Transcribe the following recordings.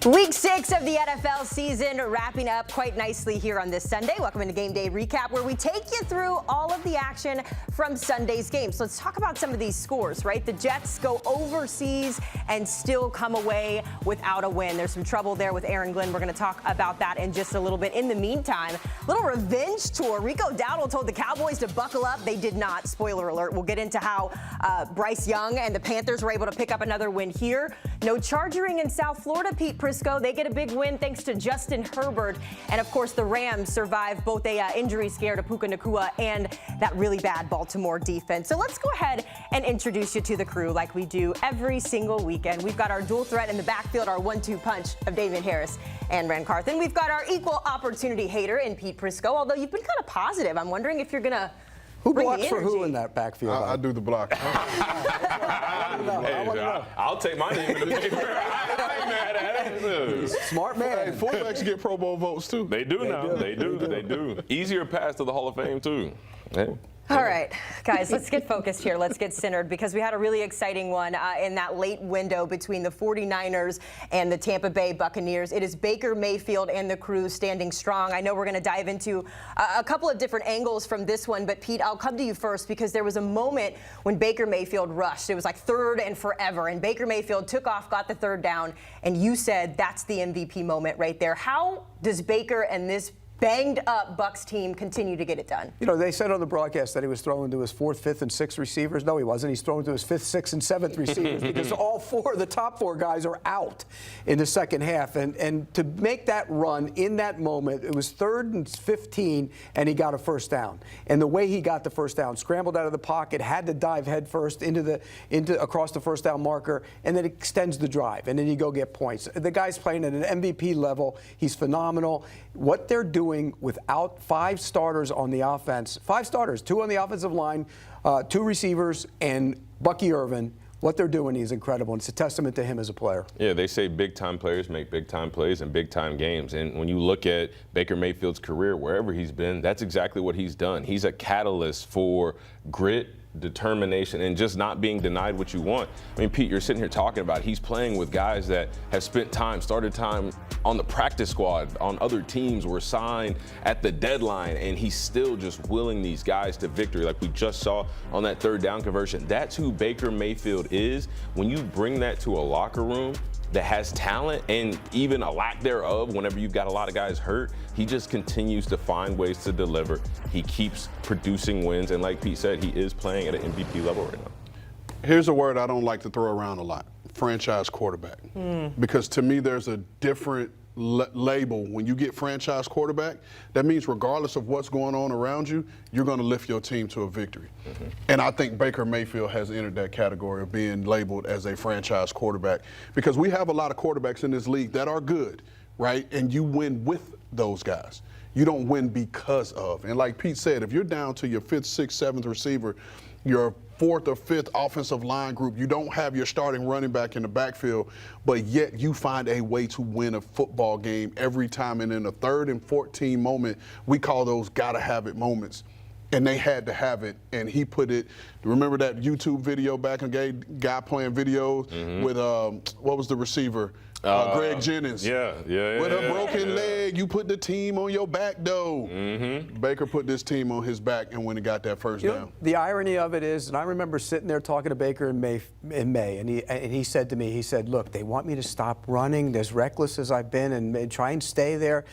Week 6 of the NFL season wrapping up quite nicely here on this Sunday. Welcome into Game Day Recap, where we take you through all of the action from Sunday's games. So let's talk about some of these scores, right? The Jets go overseas and still come away without a win. There's some trouble there with Aaron Glenn. We're going to talk about that in just a little bit. In the meantime, little revenge tour. Rico Dowdle told the Cowboys to buckle up. They did not. Spoiler alert. We'll get into how Bryce Young and the Panthers were able to pick up another win here. No chargering in South Florida. Pete Prisco, they get a big win thanks to Justin Herbert. And, of course, the Rams survived both a injury scare to Puka Nacua and that really bad Baltimore defense. So let's go ahead and introduce you to the crew like we do every single weekend. We've got our dual threat in the backfield, our 1-2 punch of Damien Harris and Carthon. We've got our equal opportunity hater in Pete Prisco, although you've been kind of positive. I'm wondering if you're going to Who blocks for who in that backfield? I do the blocking. I'll take my name in the paper. I ain't mad at it. Smart man. Hey, fullbacks get Pro Bowl votes too. They do now. They do. Easier pass to the Hall of Fame too. Hey. All right, guys, let's get focused here. Let's get centered because we had a really exciting one in that late window between the 49ers and the Tampa Bay Buccaneers. It is Baker Mayfield and the crew standing strong. I know we're going to dive into a couple of different angles from this one, but Pete, I'll come to you first because there was a moment when Baker Mayfield rushed. It was like third and forever, and Baker Mayfield took off, got the third down, and you said that's the MVP moment right there. How does Baker and this banged up Bucs team continue to get it done? You know, they said on the broadcast that he was throwing to his fourth, fifth, and sixth receivers. No, he wasn't. He's throwing to his fifth, sixth, and seventh receivers because all four, the top four guys are out in the second half. And to make that run in that moment, it was 3rd and 15, and he got a first down. And the way he got the first down, scrambled out of the pocket, had to dive headfirst across the first down marker, and then extends the drive. And then you go get points. The guy's playing at an MVP level. He's phenomenal. What they're doing without 5 starters on the offense, 5 starters, 2 on the offensive line, 2 receivers, and Bucky Irvin, what they're doing is incredible. And it's a testament to him as a player. Yeah, they say big-time players make big-time plays in big-time games. And when you look at Baker Mayfield's career, wherever he's been, that's exactly what he's done. He's a catalyst for grit, determination, and just not being denied what you want. I mean, Pete, you're sitting here talking about he's playing with guys that have started time on the practice squad, on other teams, were signed at the deadline, and he's still just willing these guys to victory like we just saw on that third down conversion. That's who Baker Mayfield is. When you bring that to a locker room that has talent and even a lack thereof whenever you've got a lot of guys hurt, he just continues to find ways to deliver. He keeps producing wins, and like Pete said, he is playing at an MVP level right now. Here's a word I don't like to throw around a lot: franchise quarterback. Because to me, there's a different label when you get franchise quarterback. That means regardless of what's going on around you, you're going to lift your team to a victory. And I think Baker Mayfield has entered that category of being labeled as a franchise quarterback, because we have a lot of quarterbacks in this league that are good, right? And you win with those guys. You don't win because of. And like Pete said, if you're down to your 5th, 6th, 7th receiver, your 4th or 5th offensive line group, you don't have your starting running back in the backfield, but yet you find a way to win a football game every time. And in the 3rd and 14 moment, we call those gotta have it moments. And they had to have it, and he put it. Remember that YouTube video back in the day, guy playing videos with what was the receiver? Greg Jennings. With a broken leg, you put the team on your back, though. Baker put this team on his back, and when he got that first down. The irony of it is, and I remember sitting there talking to Baker in May, and he said to me, he said, look, they want me to stop running, as reckless as I've been, and try and stay there.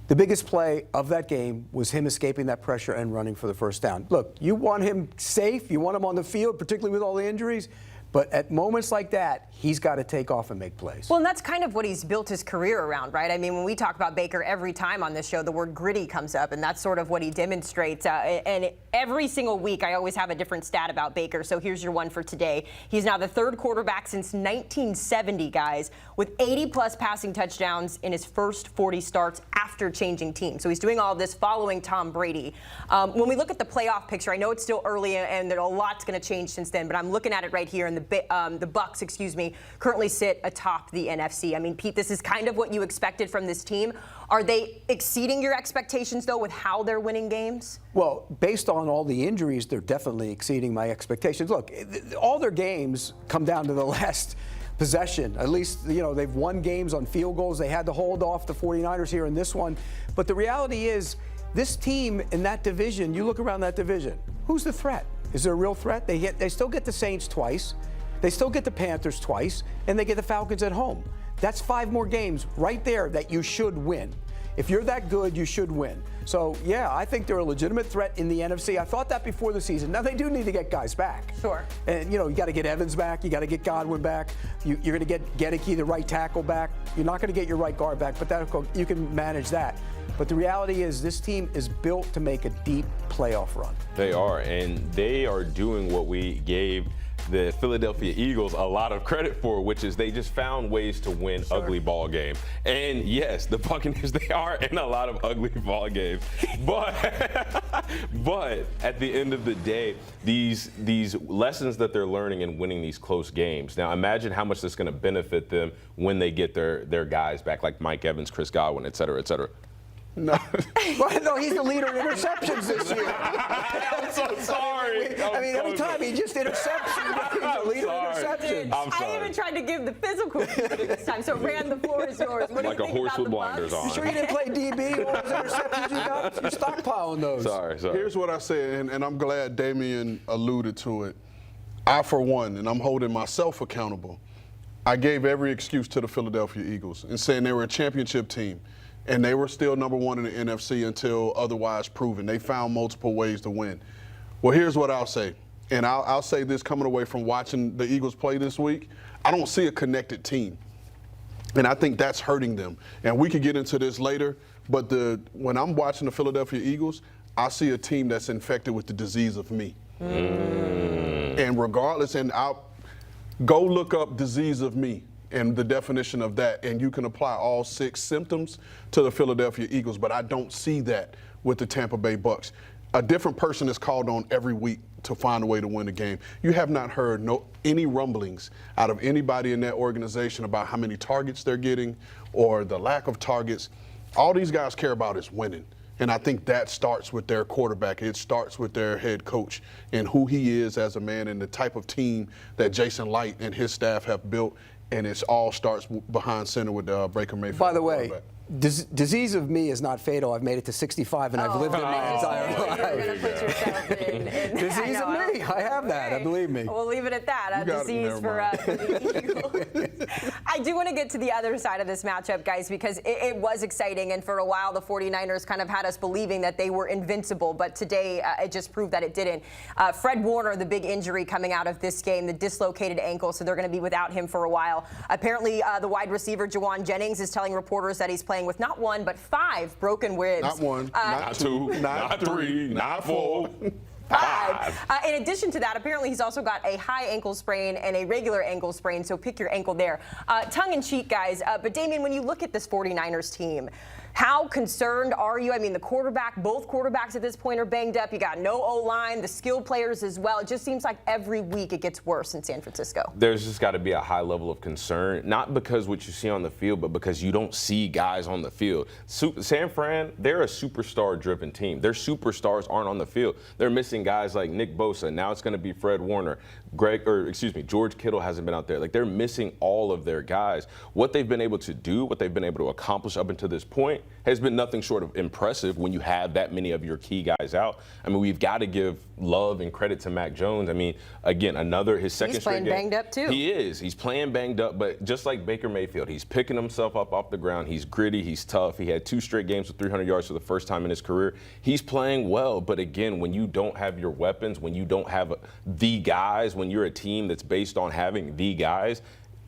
The biggest play of that game was him escaping that pressure and running for the first down. Look, you want him safe, you want him on the field, particularly with all the injuries, but at moments like that, he's got to take off and make plays. Well, and that's kind of what he's built his career around, right? I mean, when we talk about Baker every time on this show, the word gritty comes up, and that's sort of what he demonstrates. And every single week, I always have a different stat about Baker, so here's your one for today. He's now the 3rd quarterback since 1970, guys, with 80-plus passing touchdowns in his first 40 starts after changing teams. So he's doing all of this following Tom Brady. When we look at the playoff picture, I know it's still early, and a lot's going to change since then, but I'm looking at it right here, and the Bucs, currently sit atop the NFC. I mean, Pete, this is kind of what you expected from this team. Are they exceeding your expectations, though, with how they're winning games? Well, based on all the injuries, they're definitely exceeding my expectations. Look, all their games come down to the last possession. At least, they've won games on field goals. They had to hold off the 49ers here in this one. But the reality is, this team in that division, you look around that division, who's the threat? Is there a real threat? They still get the Saints twice. They still get the Panthers twice, and they get the Falcons at home. That's 5 more games right there that you should win. If you're that good, you should win. So, yeah, I think they're a legitimate threat in the NFC. I thought that before the season. Now, they do need to get guys back. Sure. And, you got to get Evans back. You got to get Godwin back. You're going to get Gedeke, the right tackle, back. You're not going to get your right guard back, but you can manage that. But the reality is this team is built to make a deep playoff run. They are, and they are doing what we gave the Philadelphia Eagles a lot of credit for, which is they just found ways to win ugly ball games. And yes, the Buccaneers, they are in a lot of ugly ball games. But at the end of the day, these lessons that they're learning in winning these close games. Now imagine how much that's going to benefit them when they get their guys back, like Mike Evans, Chris Godwin, et cetera, et cetera. No. Well, no, he's the leader in interceptions this year. I'm so sorry. Every time he just intercepts, he's the leader in interceptions. I'm sorry. I even tried to give the physical this time, so Rand, the floor is yours. What Like do a you think horse about with the blinders Bucs? on. You sure you didn't play DB? All those interceptions you got? You're stockpiling those. Sorry. Here's what I said, and I'm glad Damien alluded to it. I, for one, and I'm holding myself accountable, I gave every excuse to the Philadelphia Eagles and saying they were a championship team. And they were still number 1 in the NFC until otherwise proven. They found multiple ways to win. Well, here's what I'll say. And I'll say this coming away from watching the Eagles play this week. I don't see a connected team. And I think that's hurting them. And we could get into this later. But when I'm watching the Philadelphia Eagles, I see a team that's infected with the disease of me. And regardless, and I'll go look up disease of me and the definition of that, and you can apply all 6 symptoms to the Philadelphia Eagles, but I don't see that with the Tampa Bay Bucs. A different person is called on every week to find a way to win a game. You have not heard any rumblings out of anybody in that organization about how many targets they're getting or the lack of targets. All these guys care about is winning. And I think that starts with their quarterback. It starts with their head coach and who he is as a man and the type of team that Jason Light and his staff have built. And it all starts behind center with Baker Mayfield. By the way, disease of me is not fatal. I've made it to 65, and I've lived it my entire life. You're going to put yourself in Disease of me. I have that. Believe me. We'll leave it at that. A disease for the Eagles. I do want to get to the other side of this matchup, guys, because it was exciting. And for a while, the 49ers kind of had us believing that they were invincible. But today, it just proved that it didn't. Fred Warner, the big injury coming out of this game, the dislocated ankle. So they're going to be without him for a while. Apparently, the wide receiver, Jawan Jennings, is telling reporters that he's playing with not 1, but 5 broken ribs. Not 1, not 2, not 3, not 4. 5. In addition to that, apparently he's also got a high ankle sprain and a regular ankle sprain, so pick your ankle there. Tongue in cheek, guys. But Damien, when you look at this 49ers team, how concerned are you? I mean, both quarterbacks at this point are banged up. You got no O-line, the skill players as well. It just seems like every week it gets worse in San Francisco. There's just got to be a high level of concern, not because what you see on the field, but because you don't see guys on the field. San Fran, they're a superstar-driven team. Their superstars aren't on the field. They're missing guys like Nick Bosa. Now it's going to be Fred Warner. George Kittle hasn't been out there. Like, they're missing all of their guys. What they've been able to do, what they've been able to accomplish up until this point has been nothing short of impressive when you have that many of your key guys out. I mean, we've got to give love and credit to Mac Jones. I mean, again, his second straight game. He's playing banged up, too. He is. He's playing banged up, but just like Baker Mayfield, he's picking himself up off the ground. He's gritty. He's tough. He had 2 straight games with 300 yards for the first time in his career. He's playing well, but again, when you don't have your weapons, when you don't have the guys, when you're a team that's based on having the guys,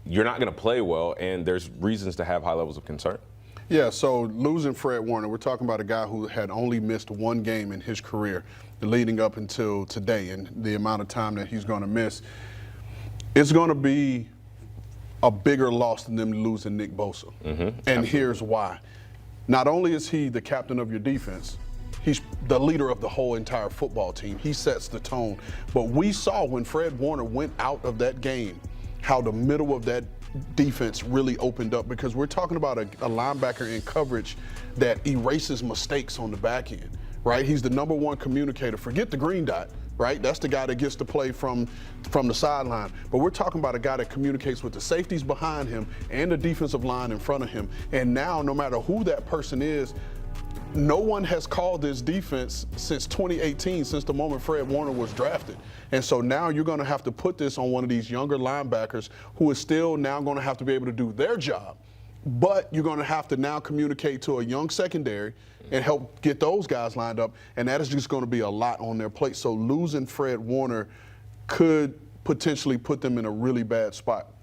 you're not going to play well, and there's reasons to have high levels of concern. Yeah, so losing Fred Warner, we're talking about a guy who had only missed 1 game in his career leading up until today, and the amount of time that he's going to miss. It's going to be a bigger loss than them losing Nick Bosa. And here's why. Not only is he the captain of your defense, he's the leader of the whole entire football team. He sets the tone. But we saw when Fred Warner went out of that game how the middle of that defense really opened up, because we're talking about a linebacker in coverage that erases mistakes on the back end, right? He's the #1 communicator. Forget the green dot. right? That's the guy that gets to play from the sideline. But we're talking about a guy that communicates with the safeties behind him and the defensive line in front of him. And now, no matter who that person is, no one has called this defense since 2018, since the moment Fred Warner was drafted. And so now you're going to have to put this on one of these younger linebackers who is still now going to have to be able to do their job. But you're going to have to now communicate to a young secondary and help get those guys lined up. And that is just going to be a lot on their plate. So losing Fred Warner could potentially put them in a really bad spot.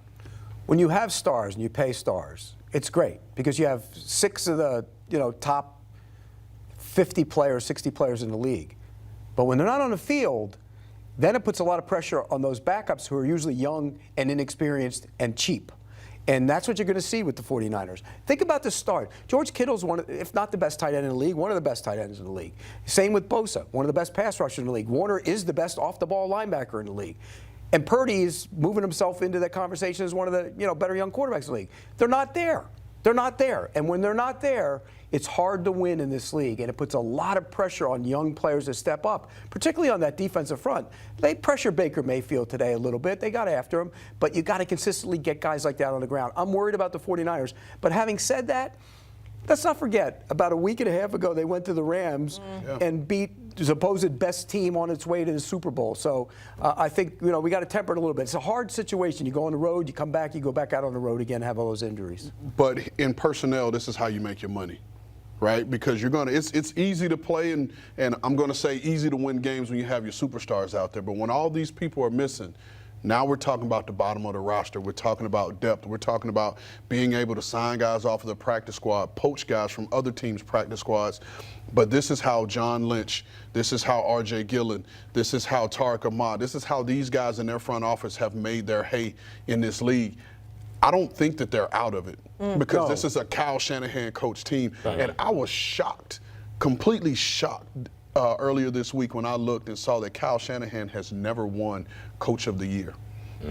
When you have stars and you pay stars, it's great because you have 6 of the top 50 players, 60 players in the league. But when they're not on the field, then it puts a lot of pressure on those backups who are usually young and inexperienced and cheap. And that's what you're going to see with the 49ers. Think about the start. George Kittle's one of, if not the best tight end in the league, one of the best tight ends in the league. Same with Bosa, one of the best pass rushers in the league. Warner is the best off-the-ball linebacker in the league. And Purdy is moving himself into that conversation as one of the better young quarterbacks in the league. They're not there. They're not there. And when they're not there, it's hard to win in this league, and it puts a lot of pressure on young players to step up, particularly on that defensive front. They pressure Baker Mayfield today a little bit. They got after him, but you got to consistently get guys like that on the ground. I'm worried about the 49ers. But having said that, let's not forget, about a week and a half ago, they went to the Rams and beat the supposed best team on its way to the Super Bowl. So I think, we got to temper it a little bit. It's a hard situation. You go on the road, you come back, you go back out on the road again, have all those injuries. But in personnel, this is how you make your money, right? Because it's easy to play and I'm going to say easy to win games when you have your superstars out there. But when all these people are missing, now we're talking about the bottom of the roster. We're talking about depth. We're talking about being able to sign guys off of the practice squad, poach guys from other teams' practice squads. But this is how John Lynch, this is how R.J. Gillen, this is how Tariq Ahmad, this is how these guys in their front office have made their hay in this league. I don't think that they're out of it because this is a Kyle Shanahan coach team. And I was shocked, completely shocked earlier this week when I looked and saw that Kyle Shanahan has never won Coach of the Year.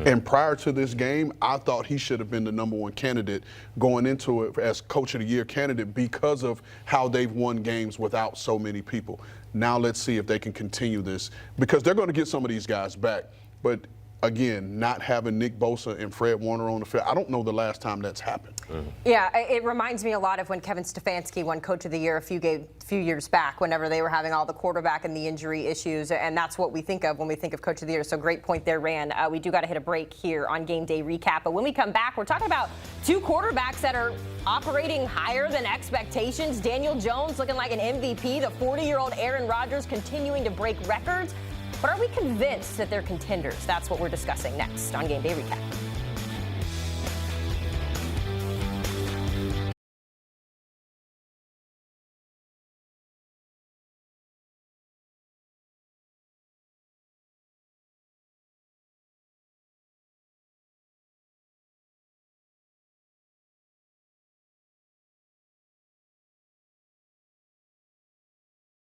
And prior to this game, I thought he should have been the #1 candidate going into it as Coach of the Year candidate because of how they've won games without so many people. Now let's see if they can continue this because they're going to get some of these guys back. But again, not having Nick Bosa and Fred Warner on the field, I don't know the last time that's happened. Yeah, it reminds me a lot of when Kevin Stefanski won Coach of the Year a few years back, whenever they were having all the quarterback and the injury issues, and that's what we think of when we think of Coach of the Year. So great point there, Rand. We do got to hit a break here on Game Day Recap, but when we come back, we're talking about 2 quarterbacks that are operating higher than expectations. Daniel Jones looking like an MVP, the 40-year-old Aaron Rodgers continuing to break records. But are we convinced that they're contenders? That's what we're discussing next on Game Day Recap.